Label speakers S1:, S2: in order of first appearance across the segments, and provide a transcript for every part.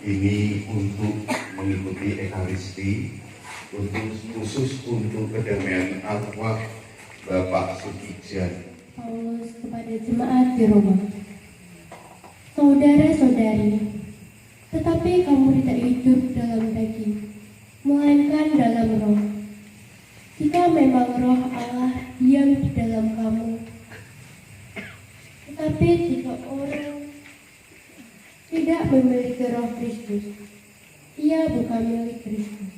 S1: ini untuk mengikuti Ekaristi, khusus untuk kedamaian arwah Bapak Sukijan.
S2: Paulus kepada jemaat di Roma. Saudara-saudari, tetapi kamu tidak hidup dalam daging, melainkan dalam roh. Jika memang roh Allah diam di dalam kamu, tetapi jika orang tidak memiliki roh Kristus, ia bukan milik Kristus.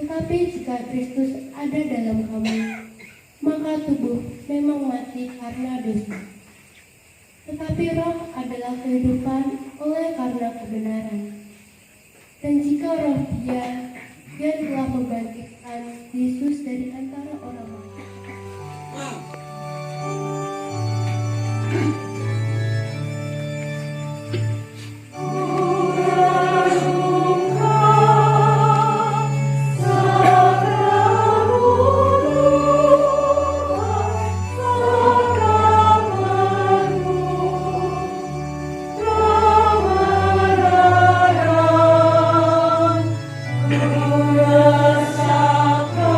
S2: Tetapi jika Kristus ada dalam kamu, maka tubuh memang mati karena dosa. Tetapi roh adalah kehidupan oleh karena kebenaran. Dan jika roh dia telah membangkitkan Yesus dari antara orang mati.
S3: Rasakan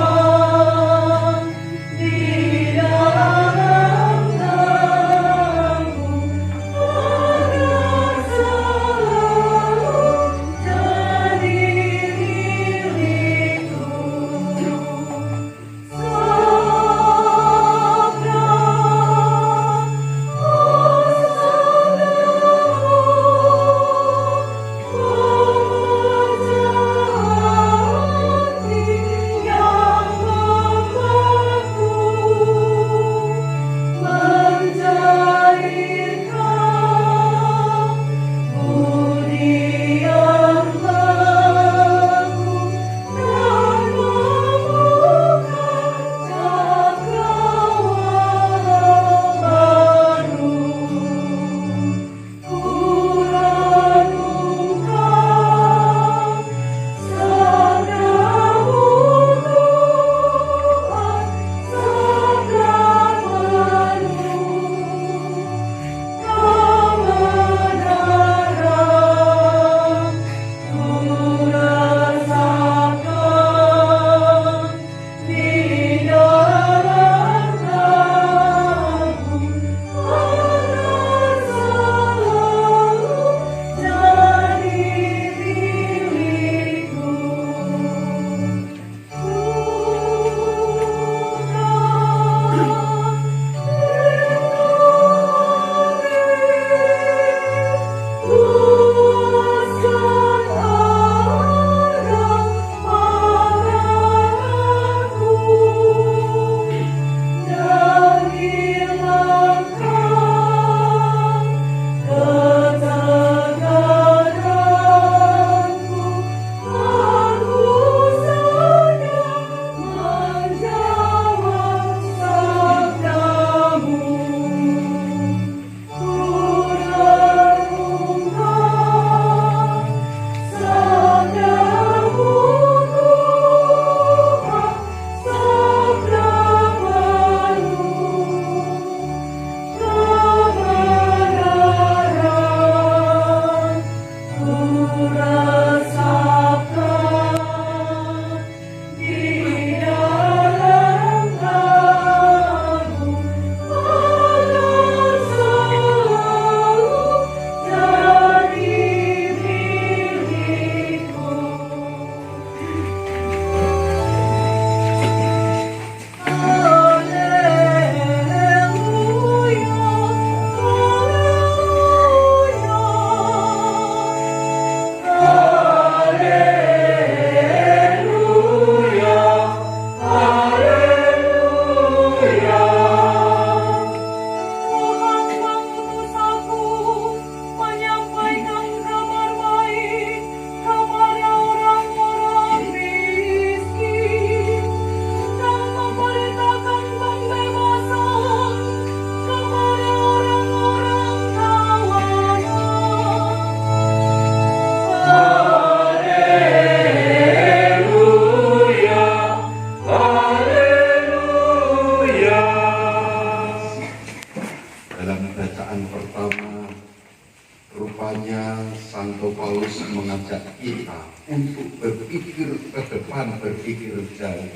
S1: Paulus mengajak kita untuk berpikir ke depan, berpikir jauh.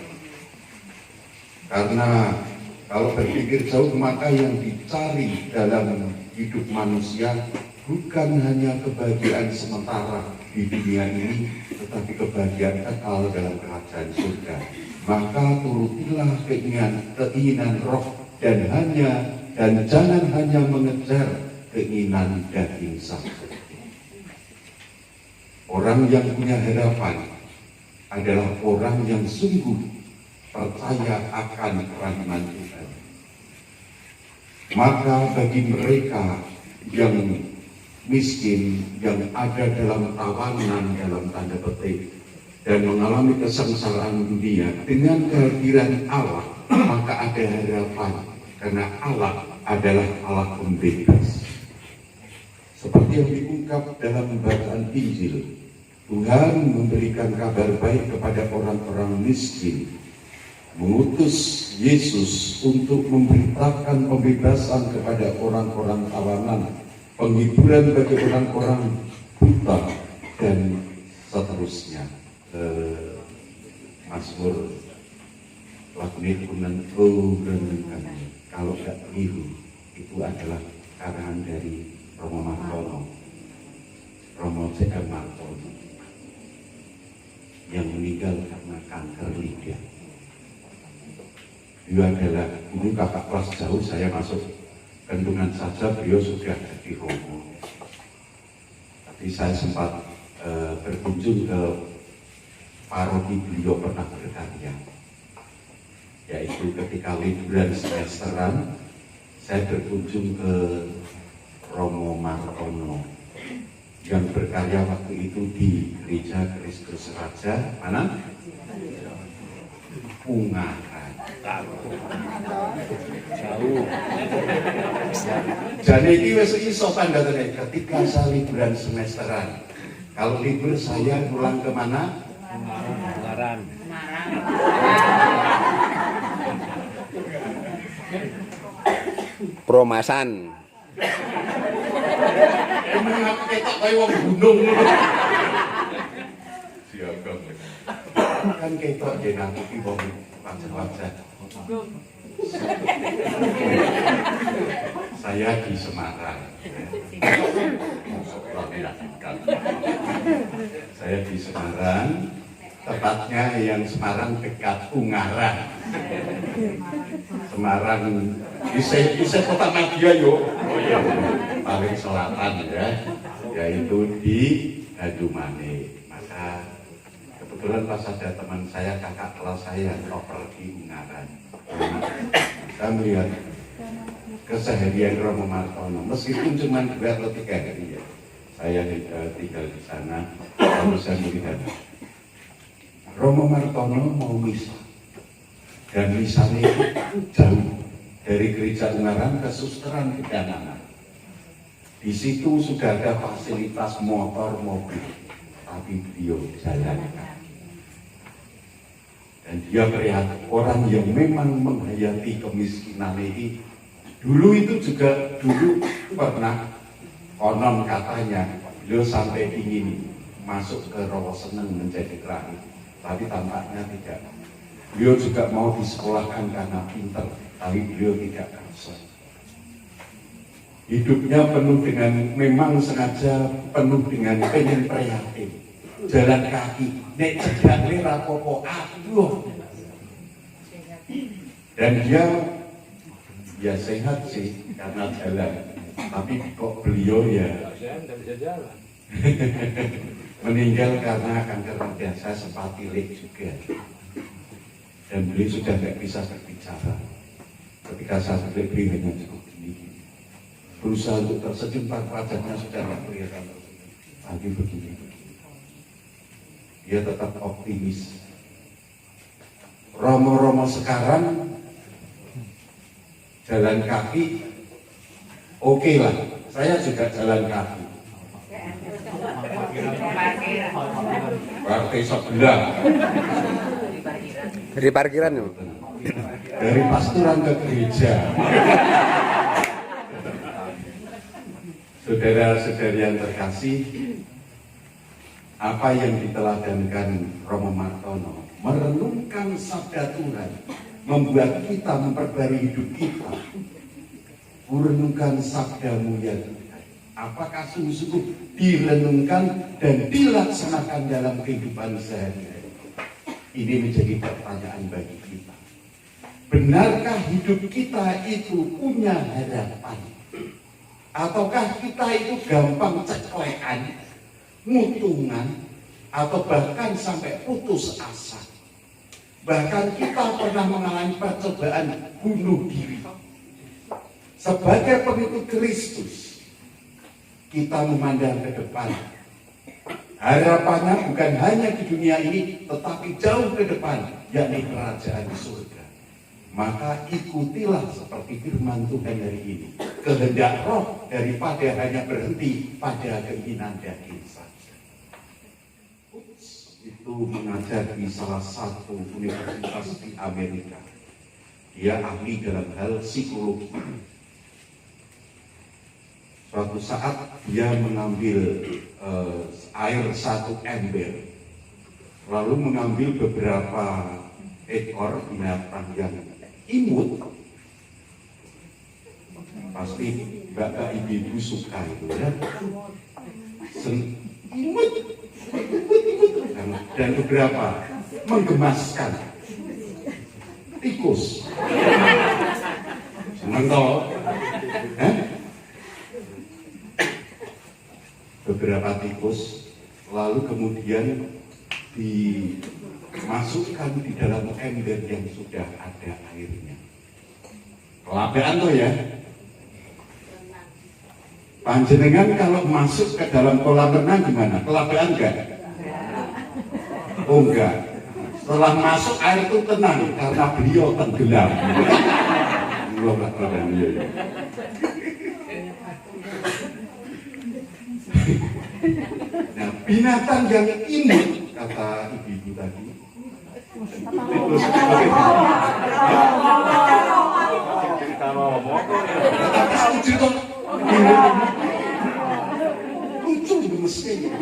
S1: Karena kalau berpikir jauh, maka yang dicari dalam hidup manusia bukan hanya kebahagiaan sementara di dunia ini, tetapi kebahagiaan kekal dalam kerajaan surga. Maka turutilah keinginan roh dan jangan hanya mengejar keinginan daging saja. Orang yang punya harapan adalah orang yang sungguh percaya akan kerahiman Tuhan. Maka bagi mereka yang miskin, yang ada dalam tawanan dalam tanda petik dan mengalami kesengsaraan dunia, dengan kehadiran Allah maka ada harapan, karena Allah adalah Allah pembebas. Seperti yang diungkap dalam bacaan Injil, Tuhan memberikan kabar baik kepada orang-orang miskin, mengutus Yesus untuk memberitakan pembebasan kepada orang-orang tawanan, penghiburan bagi orang-orang buta, dan seterusnya. Mazmur lagunya renungkan, kalau tidak keliru, itu adalah karangan dari Romo Martono, Romo C.M. Martono, yang meninggal karena kanker lidah. Beliau adalah dulu kakak kelas jauh, saya masuk kandungan saja beliau sudah jadi Romo. Tapi saya sempat berkunjung ke paroki beliau pernah berkarya, yaitu ketika liburan semesteran saya berkunjung ke Romo Martono yang berkarya waktu itu di Gereja Kristus Raja mana? Ungaran. Jauh. Jadi ini wis iso tandane ketika saya liburan semesteran. Kalau libur saya pulang ke mana? Ungaran.
S3: Promasan.
S1: Emang aku ketok kaya wong gunung. Siapa? Kan ketok jeneng aku ki wong wajah-wajah. Saya di Semarang. Saya di Semarang, tepatnya yang Semarang dekat Ungaran. Semarang bisa kota Madia yo. Oh iya, paling selatan ya, yaitu di Hadumane. Maka kebetulan pas ada teman saya, kakak kelas saya oper di Ungaran. Saya melihat keseharian Romo Martono, meskipun cuma 2 atau 3 hari ya, saya tinggal di sana. Lalu saya melihat Romo Martono mau misa, dan misalnya itu jauh dari gereja Ungaran ke Susteran Kedananan. Di situ sudah ada fasilitas motor, mobil, tapi beliau jalan kaki. Dan dia melihat orang yang memang menghayati kemiskinan ini. Dulu itu juga pernah konon katanya beliau sampai ingin masuk ke Rawa Seneng menjadi keramik, tapi tampaknya tidak. Beliau juga mau disekolahkan karena pintar, tapi beliau tidak bisa. Hidupnya penuh dengan, memang sengaja penuh dengan pengen prihatin, jalan kaki, nek cedak rapopo, aduh. Dan dia ya sehat sih karena jalan, tapi kok beliau ya meninggal karena kanker lidah. Saya sempat tilik juga, dan beliau sudah tidak bisa berbicara. Ketika saya tilik, beliau hanya cukup gini, berusaha untuk tersenyum, wajahnya sudah tidak kelihatan lagi begini. Dia tetap optimis. Romo-romo sekarang jalan kaki oke lah, saya juga jalan kaki. Partai sebelah
S3: Dari parkiran ya?
S1: dari pasturan ke gereja. Saudara-saudari yang terkasih, apa yang diteladankan Romo Martono, merenungkan sabda Tuhan, membuat kita memperbarui hidup kita. Merenungkan sabdamu ya Tuhan. Apakah sungguh-sungguh direnungkan dan dilaksanakan dalam kehidupan sehari-hari? Ini menjadi pertanyaan bagi kita. Benarkah hidup kita itu punya harapan? Ataukah kita itu gampang ceklekan, mutungan, atau bahkan sampai putus asa? Bahkan kita pernah mengalami percobaan bunuh diri. Sebagai pengikut Kristus, kita memandang ke depan. Harapannya bukan hanya di dunia ini, tetapi jauh ke depan, yakni kerajaan surga. Maka ikutilah seperti firman Tuhan hari ini, kehendak roh daripada hanya berhenti pada keinginan daging saja. Itu mengajar di salah satu universitas di Amerika. Dia ahli dalam hal psikologi. Suatu saat dia mengambil air satu ember, lalu mengambil beberapa ekor binatang yang imut. Pasti bapak ibu suka itu ya. Imut. Dan beberapa menggemaskan. Tikus. Senang toh? Beberapa tikus, lalu kemudian dimasukkan di dalam ember yang sudah ada airnya. Kelabakan tuh ya. Panjenengan kalau masuk ke dalam kolam renang gimana? Kelabakan enggak? Oh enggak. Setelah masuk air itu tenang karena beliau tenggelam. Nah, binatang yang imut, kata ibu-ibu tadi, lucu mesti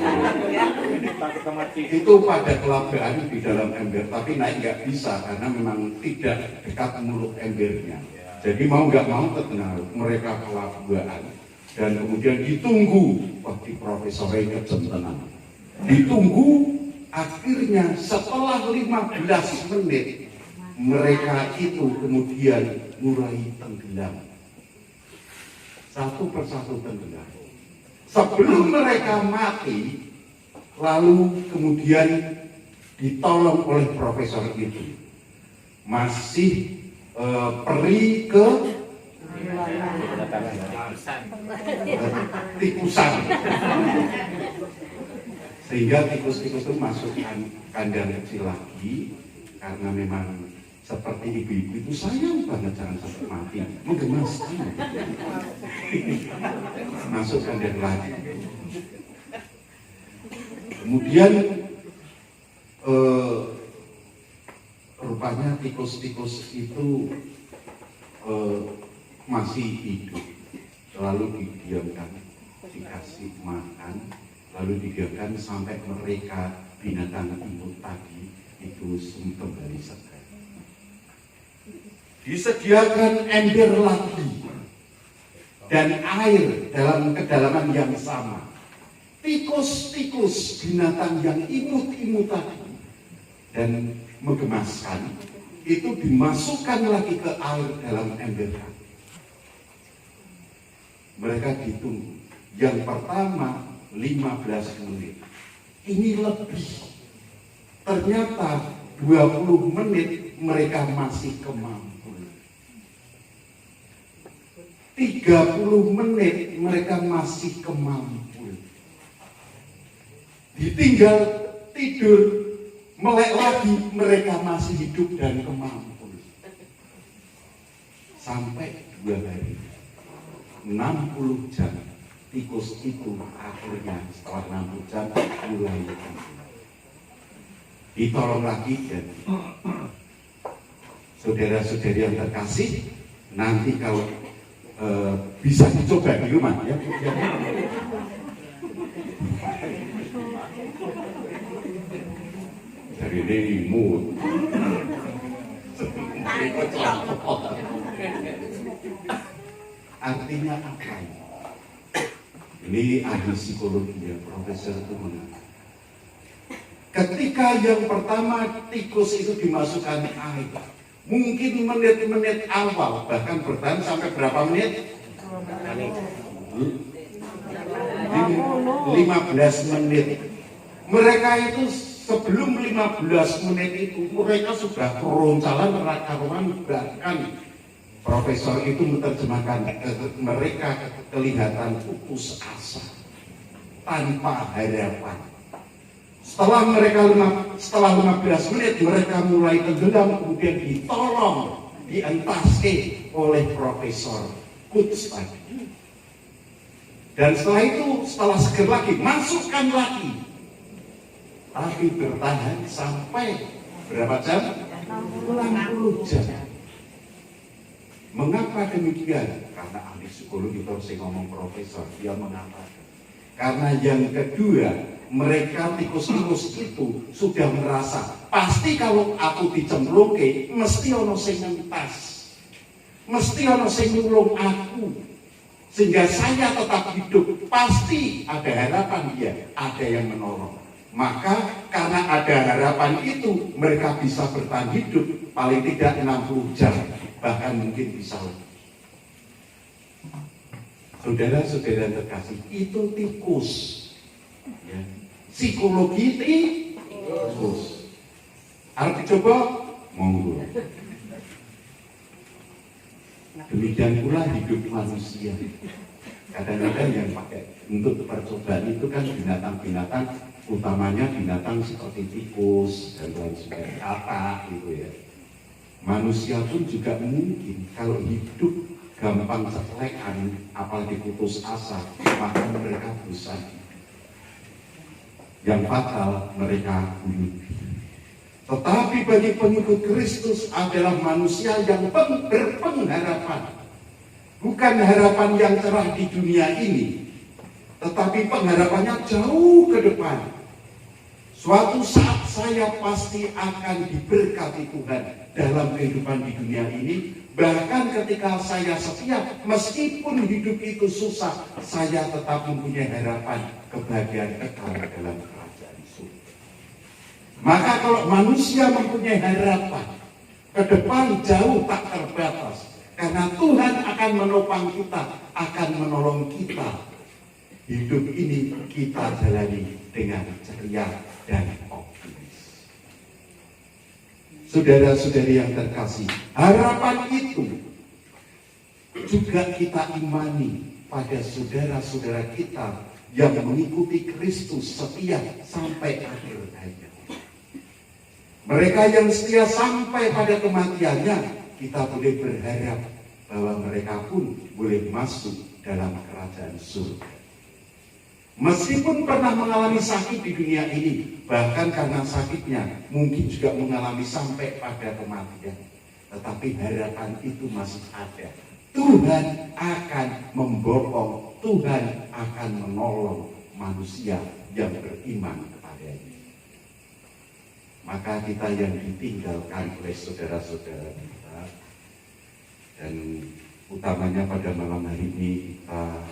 S1: itu pada kelabakan di dalam ember, tapi naik nggak bisa karena memang tidak dekat mulut embernya. Jadi mau nggak mau terkenal mereka kelabakan. Dan kemudian ditunggu, waktu profesor ingat tenang. Ditunggu, akhirnya setelah 15 menit, mereka itu kemudian mulai tenggelam. Satu persatu tenggelam. Sebelum mereka mati, lalu kemudian ditolong oleh profesor itu. Masih pergi ke tikusan, sehingga tikus-tikus itu masuk kandang kecil lagi karena memang seperti ibu-ibu itu sayang banget jangan sampai mati, menggemaskan. Masuk kandang lagi. Kemudian rupanya tikus-tikus itu masih hidup, lalu didiamkan, dikasih makan, lalu didiamkan sampai mereka binatang imut tadi itu kembali segar. Disediakan ember lagi dan air dalam kedalaman yang sama. Tikus-tikus binatang yang imut-imut tadi dan menggemaskan itu dimasukkan lagi ke air dalam ember. Mereka ditunggu. Yang pertama 15 menit. Ini lebih. Ternyata 20 menit mereka masih kemampuan. 30 menit mereka masih kemampuan. Ditinggal tidur, melek lagi mereka masih hidup dan kemampuan. Sampai 2 hari. 60 jam tikus itu akhirnya setelah 60 jam mulai ditolong lagi. Dan saudara-saudari yang terkasih, nanti kalau bisa dicoba di rumah ya. Dari ini imut. Artinya apa? Ini ahli psikologi ya, profesor itu mengatakan. Ketika yang pertama tikus itu dimasukkan air, mungkin menit-menit awal, bahkan bertahan sampai berapa menit? 15 menit. Mereka itu sebelum 15 menit itu mereka sudah keroncalan, karuan, bahkan profesor itu menerjemahkan mereka kelihatan putus asa, tanpa harapan. Setelah 15 menit mereka mulai tenggelam, kemudian ditolong, dientasi oleh Profesor Kutz tadi. Dan setelah itu, setelah seger lagi, masukkan lagi. Tapi bertahan sampai berapa jam? 60 jam. Mengapa demikian? Karena ahli psikologi itu saya ngomong profesor, dia mengatakan. Karena yang kedua, mereka tikus-tikus itu sudah merasa, pasti kalau aku dicemplungke, mesti ono sing ngentas. Mesti ono sing nulung aku. Sehingga saya tetap hidup, pasti ada harapan dia, ada yang menolong. Maka karena ada harapan itu, mereka bisa bertahan hidup paling tidak 60 jam, bahkan mungkin bisa lebih. Saudara-saudara terkasih, itu tikus. Ya. Psikologi tikus. Arti coba, monggo. Demikian pula hidup manusia. Kadang-kadang yang pakai untuk percobaan itu kan binatang-binatang, utamanya binatang seperti tikus dan lain sebagainya, apa gitu ya. Manusia pun juga mungkin kalau hidup gampang ceklekan, apalagi putus asa, maka mereka bosan. Yang fatal mereka bunuh diri. Tetapi bagi pengikut Kristus adalah manusia yang berpengharapan. Bukan harapan yang cerah di dunia ini, tetapi pengharapannya jauh ke depan. Suatu saat saya pasti akan diberkati Tuhan dalam kehidupan di dunia ini. Bahkan ketika saya setia, meskipun hidup itu susah, saya tetap mempunyai harapan kebahagiaan kekal dalam kerajaan surga. Maka kalau manusia mempunyai harapan, ke depan jauh tak terbatas. Karena Tuhan akan menopang kita, akan menolong kita. Hidup ini kita jalani dengan ceria dan optimis. Saudara-saudari yang terkasih, harapan itu juga kita imani pada saudara-saudara kita yang mengikuti Kristus setia sampai akhir hayat. Mereka yang setia sampai pada kematiannya, kita boleh berharap bahwa mereka pun boleh masuk dalam kerajaan surga. Meskipun pernah mengalami sakit di dunia ini, bahkan karena sakitnya mungkin juga mengalami sampai pada kematian, tetapi harapan itu masih ada. Tuhan akan membopong, Tuhan akan menolong manusia yang beriman kepadanya. Maka kita yang ditinggalkan oleh saudara-saudara kita, dan utamanya pada malam hari ini kita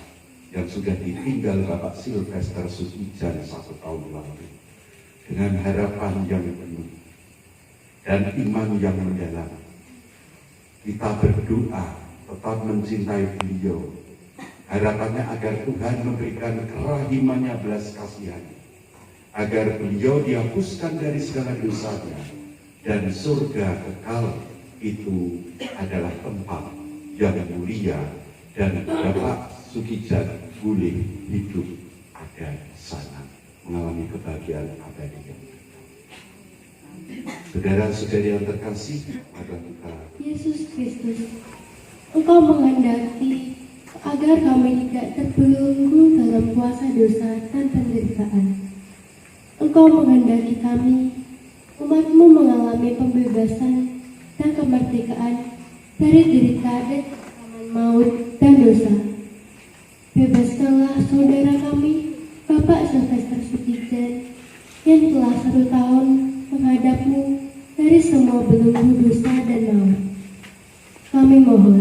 S1: yang sudah ditinggal Bapak Silvester Sutijan 1 tahun lalu, dengan harapan yang penuh dan iman yang mendalam, kita berdoa tetap mencintai beliau. Harapannya agar Tuhan memberikan kerahimannya, belas kasihannya, agar beliau dihapuskan dari segala dosanya, dan surga kekal itu adalah tempat yang mulia, dan Bapak Sutijan boleh hidup ada di sana, mengalami kebahagiaan abadi yang kekal. Saudara-saudari yang terkasih, mari kita.
S2: Yesus Kristus, Engkau menghendaki agar kami tidak terbelenggu dalam kuasa dosa dan penderitaan. Engkau menghendaki kami, umat-Mu, mengalami pembebasan dan kemerdekaan dari derita dan ancaman maut dan dosa. Bebaskanlah saudara kami, Bapak Silvester Sutijan, yang telah 1 tahun menghadap-Mu dari semua belenggu dosa dan maut. Kami mohon,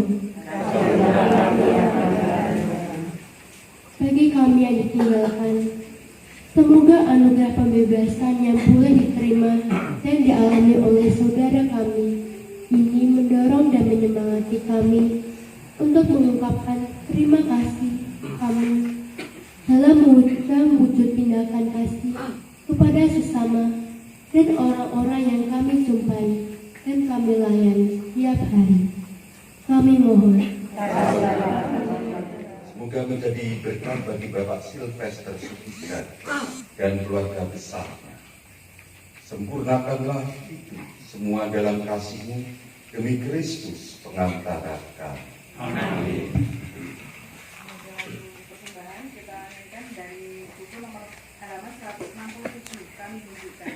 S2: bagi kami yang ditinggalkan, semoga anugerah pembebasan yang boleh diterima dan dialami oleh saudara kami ini mendorong dan menyemangati kami untuk mengungkapkan terima kasih kami dalam mewujudkan wujud tindakan kasih kepada sesama dan orang-orang yang kami jumpai dan kami layani setiap hari. Kami mohon.
S1: Semoga menjadi berkat bagi Bapak Silvester Sutrisno dan keluarga besarnya. Sempurnakanlah itu semua dalam kasih-Mu demi Kristus pengantara kami. Amin.
S3: Persembahan kita nyanyikan dari buku nomor halaman 167. Kami tunjukkan.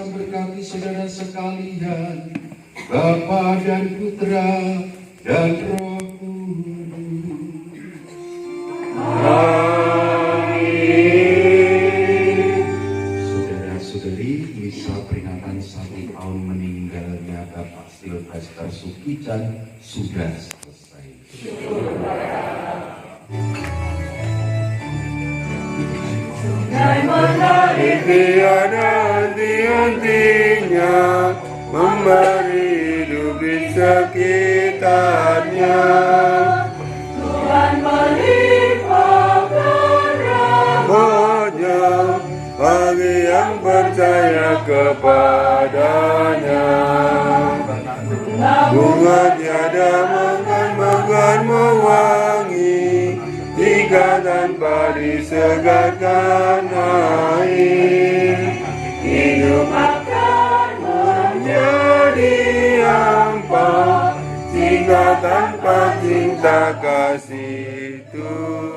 S4: Berkati saudara sekalian, Bapa dan Putra dan Roh Kudus. Amin. Saudara-saudari, misa peringatan 1 tahun meninggalnya Bapak Silvester Sukichan sudah selesai.
S5: Sungai mengalir tiada henti-hentinya, memberi hidup di sekitarnya. Tuhan melimpahkan rahmat-Nya bagi yang percaya kepadanya. Bunga tiada mekar mewangi, jika tanpa disegarkan air, hidup akan menjadi hampa jika tanpa cinta kasih Tuhan.